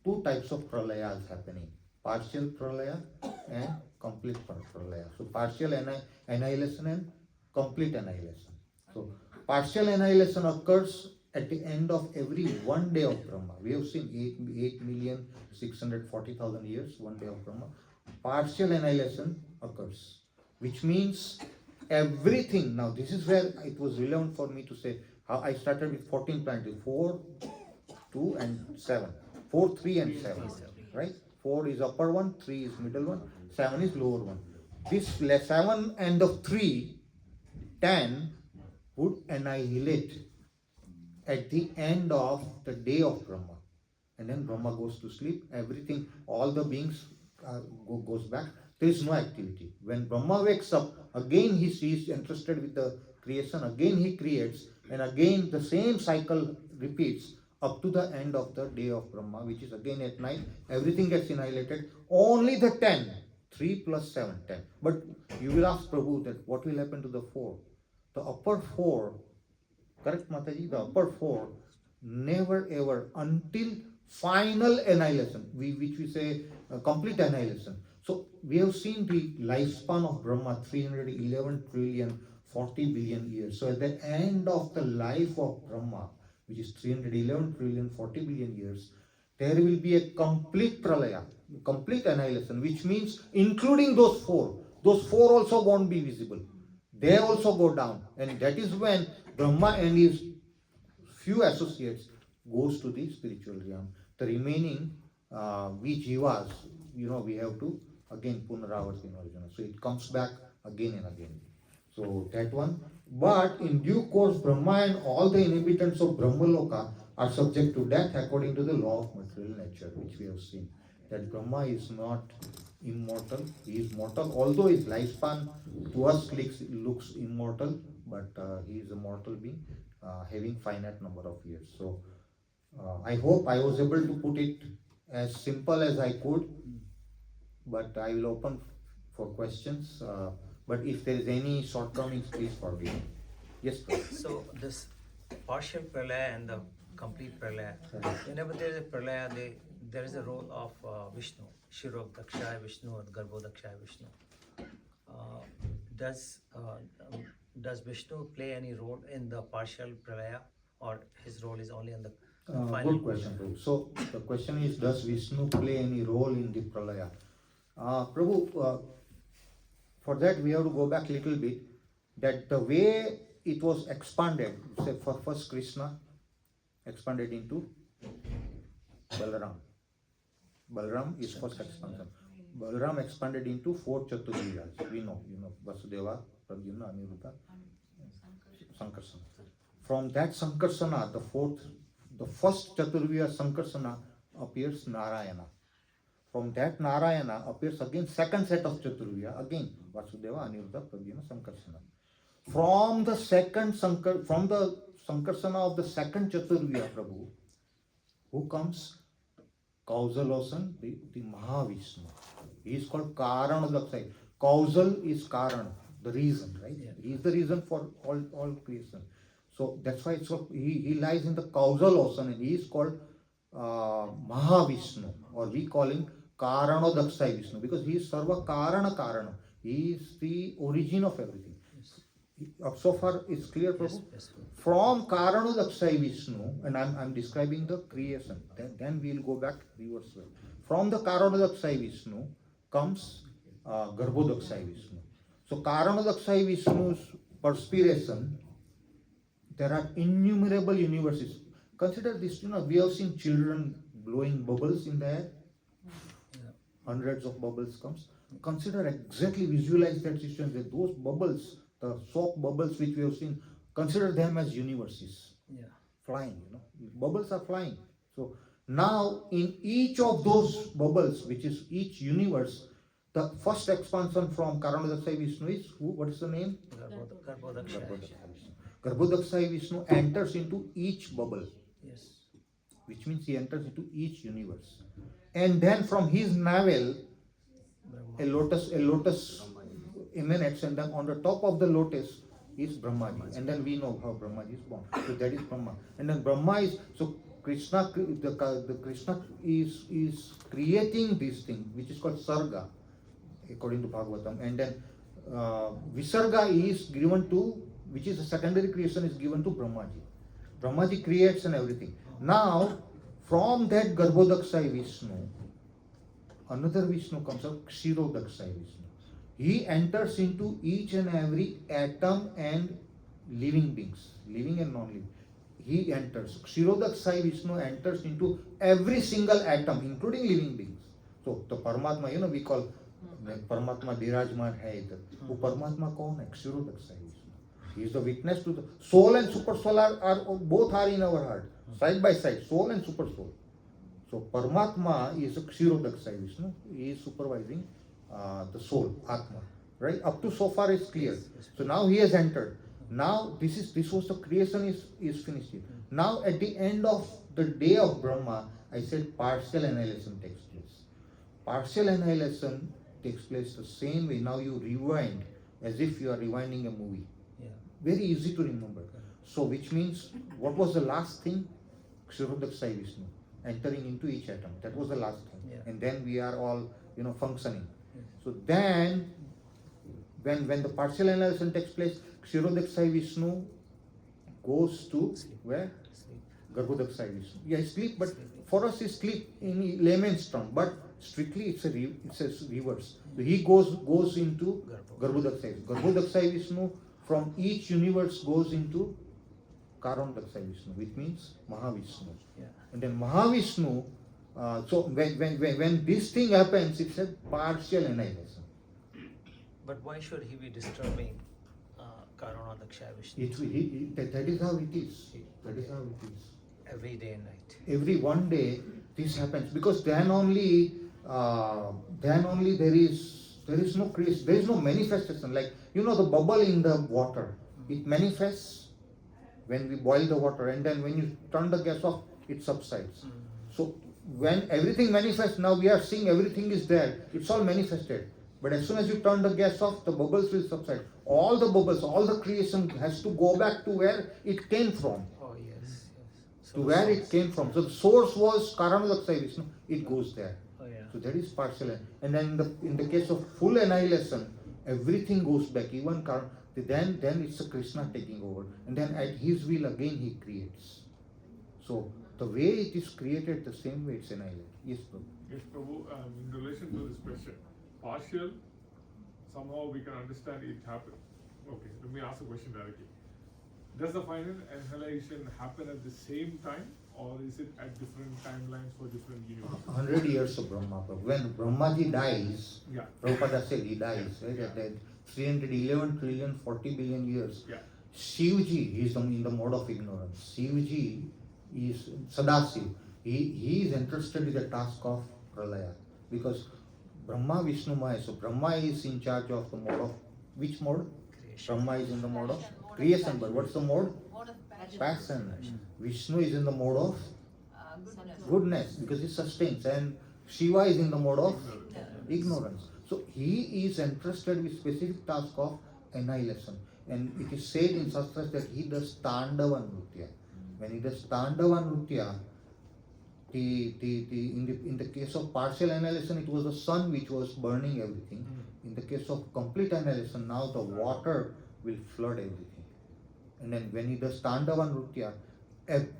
two types of pralayas happening. Partial pralaya and complete pralaya. So, partial annihilation and complete annihilation. So, partial annihilation occurs at the end of every 1 day of Brahma. We have seen 8,640,000 years, 1 day of Brahma. Partial annihilation occurs, which means everything. Now, this is where it was relevant for me to say how I started with 14 planets, 4, 2 and 7. 4, 3 and 7, right? 4 is upper one, 3 is middle one, 7 is lower one. This 7 and of 3, 10 would annihilate at the end of the day of Brahma. And then Brahma goes to sleep, everything, all the beings goes back. There is no activity. When Brahma wakes up, again he is interested with the creation, again he creates, and again the same cycle repeats up to the end of the day of Brahma, which is again at night, everything gets annihilated. Only the 10, 3 plus 7, 10. But you will ask Prabhu that what will happen to the 4? The upper 4, correct Mataji? The upper 4 never ever until final annihilation, which we say complete annihilation. So we have seen the lifespan of Brahma 311 trillion 40 billion years. So at the end of the life of Brahma, which is 311 trillion 40 billion years, there will be a complete pralaya, complete annihilation, which means including those four also won't be visible. They also go down, and that is when Brahma and his few associates goes to the spiritual realm. The remaining we jivas, we have to again punaravarti origin. So it comes back again and again. So that one. But in due course, Brahma and all the inhabitants of Brahmaloka are subject to death according to the law of material nature, which we have seen. That Brahma is not immortal, he is mortal, although his lifespan to us looks immortal, but he is a mortal being having finite number of years. So I hope I was able to put it as simple as I could, but I will open for questions. But if there is any shortcomings, please forgive me. Yes, please. So this partial pralaya and the complete pralaya, whenever there is a pralaya, there is a role of Vishnu, Shirok Dakshaya Vishnu or Garbho Dakshaya Vishnu. Does Vishnu play any role in the partial pralaya, or his role is only in the final? Good question, Prabhu. So the question is, does Vishnu play any role in the pralaya? Prabhu, for that we have to go back a little bit, that the way it was expanded, say for first Krishna expanded into Balaram. Balaram is first expansion. Balaram expanded into 4 Chaturvyas. We know, Vasudeva, Pradyumna, Aniruddha, Sankarsana. From that Sankarsana, the first Chaturvya Sankarsana appears Narayana. From that Narayana appears again second set of Chaturvya, again Vasudeva, Aniruddha, Pradyumna, Sankarsana. From the Sankarsana of the second Chaturvya, Prabhu, who comes? Kausalosan, the Mahavishnu. He is called Karanadaksai. Kausal is Karan, the reason, right? Yeah. He is the reason for all creation. So that's why he lies in the Kausalosan, and he is called Mahavishnu, or we call him Karanadaksai Vishnu, because he is Sarva Karana Karana. He is the origin of everything. So far it's clear, Prabhu? Yes. From Karanadaksai Vishnu, and I'm describing the creation, then we'll go back reverse. From the Karanadaksai Vishnu comes Garbhodaksai Vishnu. So Karanadaksai Vishnu's perspiration, there are innumerable universes. Consider this, we have seen children blowing bubbles in the air. Hundreds of bubbles comes. Consider exactly, visualize that situation, that those bubbles, the soap bubbles which we have seen, consider them as universes. Yeah. Flying, bubbles are flying. So now in each of those bubbles, which is each universe, the first expansion from Karanadaksai Vishnu is who? What is the name? Garbho Dakshaya. Garbhodaksai Vishnu enters into each bubble, Yes. which means he enters into each universe. And then from his navel, a lotus emanates, and then on the top of the lotus is Brahmaji. And then we know how Brahmaji is born. So that is Brahma. And then Brahma is, so Krishna, the Krishna is creating this thing, which is called Sarga, according to Bhagavatam. And then Visarga is given to, which is a secondary creation, is given to Brahmaji. Brahmaji creates and everything. Now, from that Garbhodaksai Vishnu, another Vishnu comes up, Kshirodaksai Vishnu. He enters into each and every atom and living beings, living and non-living. He enters. Kshirodaksai Vishnu enters into every single atom, including living beings. So the Paramatma, we call Paramatma Birajman hai idhar. वो Paramatma कौन है? Kshirodaksai Vishnu. He is the witness to the soul and super soul are both are in our heart, side by side, soul and super soul. So Paramatma is a Kshirodaksai Vishnu. He is supervising the soul, Atma. Right? Up to so far is clear. So now he has entered. Now this was the creation is finished here. Now at the end of the day of Brahma, I said partial annihilation takes place. Partial annihilation takes place the same way. Now you rewind as if you are rewinding a movie. Yeah. Very easy to remember. So which means, what was the last thing? Kshirodaksai Vishnu. entering into each atom. That was the last thing. Yeah. And then we are all, functioning. So then, when the partial annihilation takes place, Kshirodakshai Vishnu goes to where? Sleep. Garbhodakshai Vishnu. Yeah, sleep, but for us it's sleep in layman's term, but strictly it's a reverse. So he goes into Garbhodakshai. Garbhodakshai Vishnu from each universe goes into Karanodakshai Vishnu, which means Mahavishnu. Yeah. And then Mahavishnu, so when this thing happens, it's a partial annihilation. But why should he be disturbing Karanodakshaya Vishnu That is how it is. That is how it is. every day and night? Every one day this happens, because then only there is no creation, there is no manifestation. Like the bubble in the water, it manifests when we boil the water, and then when you turn the gas off, it subsides. So when everything manifests, now we are seeing everything is there, it's all manifested. But as soon as you turn the gas off, the bubbles will subside. All the bubbles, all the creation has to go back to where it came from. Oh yes. So To where it came from. So the source was Karanodakshai Vishnu, it goes there. Oh yeah. So that is partial. And then in the case of full annihilation, everything goes back, even then it's a Krishna taking over. And then at his will again he creates. So the way it is created, the same way it's annihilated. Yes, Prabhu. Yes, Prabhu, in relation to this question, partial, somehow we can understand it happened. Okay, let me ask the question directly. Does the final annihilation happen at the same time, or is it at different timelines for different universes? 100 years of Brahma. Prabhu. When Brahmaji dies, Yeah. Prabhupada said he dies, right? At 311 trillion, 40 billion years. Yeah. Shivji, he is in the mode of ignorance. Shivji is Sadasiv. He is interested in the task of Pralaya, because Brahma, Vishnu, Maya. So Brahma is in charge of the mode of which mode? Creation. Brahma is in the mode of creation, but what's the mode? Mode of passion. Passion. Vishnu is in the mode of Goodness. goodness, because he sustains, and Shiva is in the mode of ignorance. So he is interested with specific task of annihilation, and it is said in Shastras that he does Tandava Nritya. When he does Tandava Nritya, in the case of partial annihilation, it was the sun which was burning everything. In the case of complete annihilation, now the water will flood everything. And then when he does Tandava Nritya,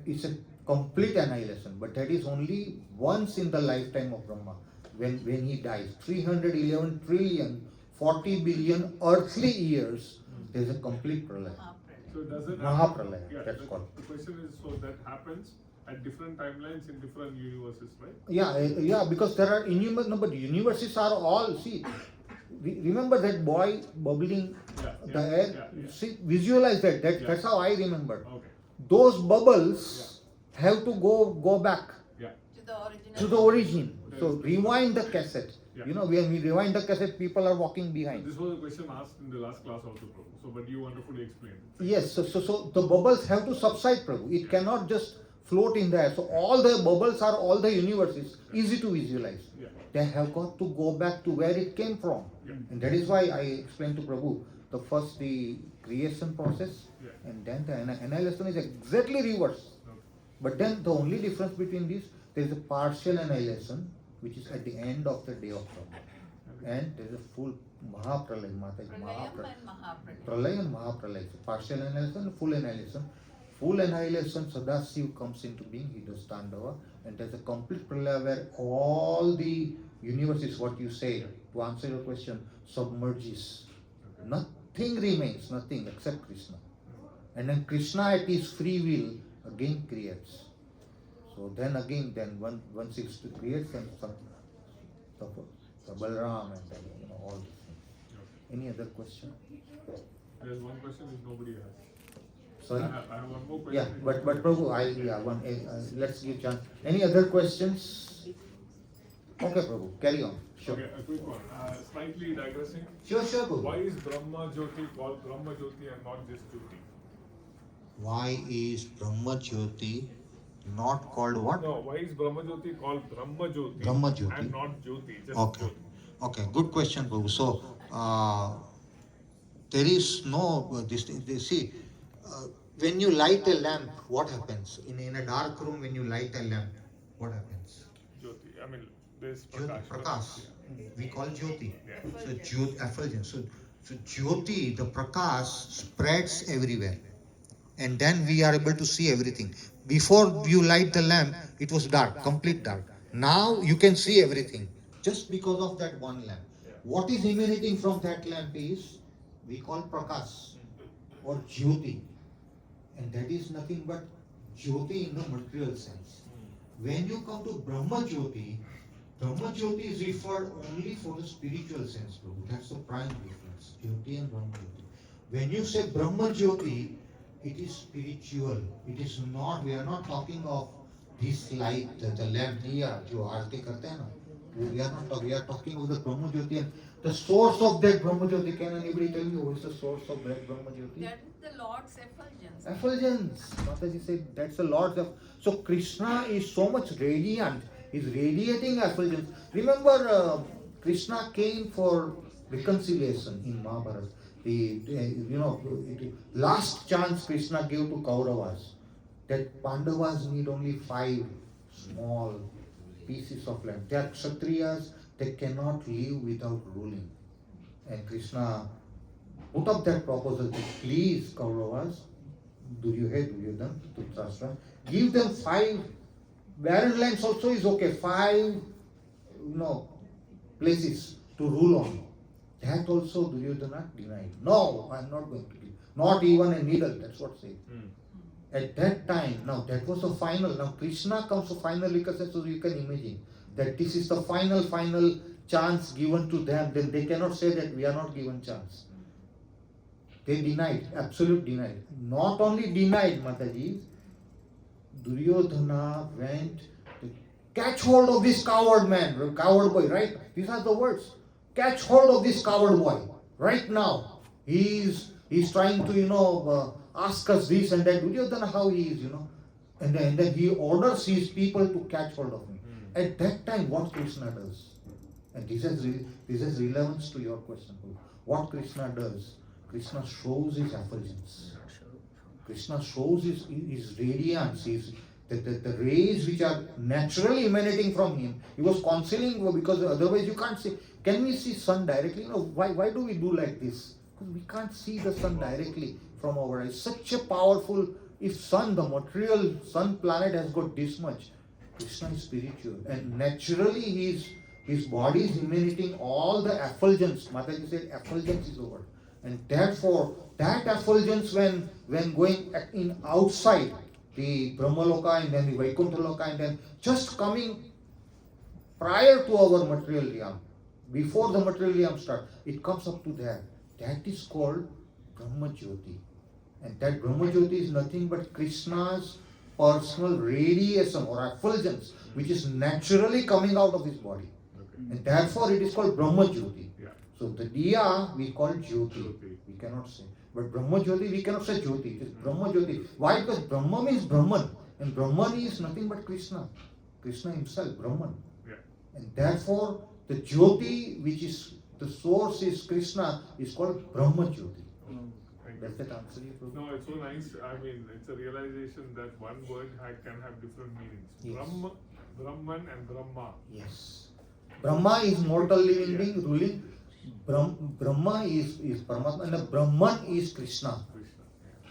it's a complete annihilation, but that is only once in the lifetime of Brahma, when he dies. 311 trillion, 40 billion earthly years, there is a complete pralaya. So does it Mahapralaya, Yeah, that's called. the question is, so that happens at different timelines in different universes, right? Yeah, because there are innumerable number. Universes are all, see, remember that boy bubbling the air? See, visualize that. That's how I remember. Okay. Those bubbles have to go back To the original. to the origin. So rewind the cassette. Yeah. When we rewind the cassette, people are walking behind. This was a question asked in the last class also, Prabhu. So, but you wonderfully explained it. Yes, so the bubbles have to subside, Prabhu. It cannot just float in the air. So all the bubbles are all the universes. Easy to visualize. Yeah. They have got to go back to where it came from. Yeah. And that is why I explained to Prabhu, the creation process, Yeah. and then the annihilation is exactly reverse. Okay. But then the only difference between these, there is a partial annihilation, which is at the end of the day of Brahma. And there is a full Mahapralaya, Pralayam and Mahapralaya. Pralaya and Mahapralaya. So partial annihilation and full annihilation. Full annihilation, Sadasiv comes into being, he does Tandava, and there's a complete Pralaya where all the universes, what you say, to answer your question, submerges. Nothing remains, nothing except Krishna. And then Krishna at his free will again creates. So then again, once he creates, then the Balaram and all these things. Any other question? There's one question which nobody has. Sorry? I have one more question. Yeah, but Prabhu, let's give chance. Any other questions? Okay, Prabhu, carry on. Sure. Okay, a quick one. Slightly digressing. Sure, Prabhu. Why is Brahma Jyoti called Brahma Jyoti and not just Jyoti? Why is Brahma Jyoti not called what? No, why is Brahma Jyoti called Brahma Jyoti, Brahma Jyoti. and not Jyoti? Just Okay. Jyoti. Okay, good question, Prabhu. So, there is no, when you light a lamp, what happens? In a dark room, when you light a lamp, what happens? Jyoti. I mean, there's Jyoti, Prakash. Prakash. We call Jyoti. Yeah. So effulgence. So Jyoti, the Prakash spreads everywhere. And then we are able to see everything. Before you light the lamp, it was dark, complete dark. Now you can see everything, just because of that one lamp. What is emanating from that lamp is, we call Prakash or Jyoti. And that is nothing but Jyoti in the material sense. When you come to Brahma Jyoti is referred only for the spiritual sense, Prabhu. That's the prime difference, Jyoti and Brahma Jyoti. When you say Brahma Jyoti, it is spiritual. It is not, we are not talking of this light, the lamp diya, jo aarti karte hai na. We are not talking, we are talking of the Brahma Jyoti and the source of that Brahma Jyoti. Can anybody tell me what is the source of that Brahma Jyoti? That is the Lord's effulgence. Effulgence. Mataji said that's the Lord's effulgence. So Krishna is so much radiant. He's radiating effulgence. Remember, Krishna came for reconciliation in Mahabharata. The last chance Krishna gave to Kauravas, that Pandavas need only 5 small pieces of land. They are Kshatriyas, they cannot live without ruling. And Krishna put up that proposal that please Kauravas, Duryodhana, Dhritarashtra, give them 5 barren lands also is okay, 5 places to rule on. That also Duryodhana denied. No, I am not going to give. Not even a needle, that's what said. At that time, now that was the final. Now Krishna comes to final reconciliation, so you can imagine that this is the final chance given to them. Then they cannot say that we are not given chance. They denied, absolute denied. Not only denied, Mataji, Duryodhana went to catch hold of this coward man, coward boy, right? These are the words. Catch hold of this coward boy right now. He's trying to ask us this and that. Duryodhana, how he is, and then he orders his people to catch hold of him. At that time, what Krishna does, and this has relevance to your question. What Krishna does, Krishna shows his effulgence. Krishna shows his radiance, the rays which are naturally emanating from him. He was concealing because otherwise you can't see. Can we see sun directly? No. Why do we do like this? Because we can't see the sun directly from our eyes. Such a powerful, if sun, the material sun planet has got this much, Krishna is spiritual. And naturally his body is emanating all the effulgence. Mataji said effulgence is the word. And therefore, that effulgence when going in outside the Brahmaloka and then the Vaikuntha Loka and then just coming prior to our material realm, before the material realm starts, it comes up to that. That is called Brahma Jyoti. And that Brahma Jyoti is nothing but Krishna's personal radiation or effulgence, which is naturally coming out of his body. And therefore it is called Brahma Jyoti. So the Diya we call Jyoti. We cannot say. But Brahma Jyoti, we cannot say Jyoti. It is Brahma Jyoti. Why? Because Brahma means Brahman. And Brahman is nothing but Krishna. Krishna himself, Brahman. And therefore the Jyoti, which is the source is Krishna, is called Brahma Jyoti. Does that answer you? No, it's so nice. I mean, it's a realization that one word can have different meanings. Yes. Brahman and Brahma. Yes. Brahma is mortal living being ruling. Brahma is Paramatma and the Brahman is Krishna.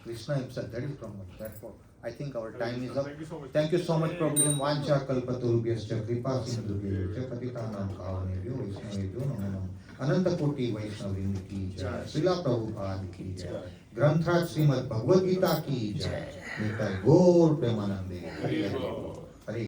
Krishna himself, that is Brahman. Therefore, I think our time is up. Thank you so much. Thank you so much, Prabhu. Vancha kalpatarubhyascha kripa sindhubhyascha patitanam pavanebhyo vaishnavebhyo namo namo. Ananta Koti Vaishnavin ki jai. Srila Prabhupada ki jai. Granthraj Srimad Bhagavad Gita ki jai. Nitai Gaur Premanande.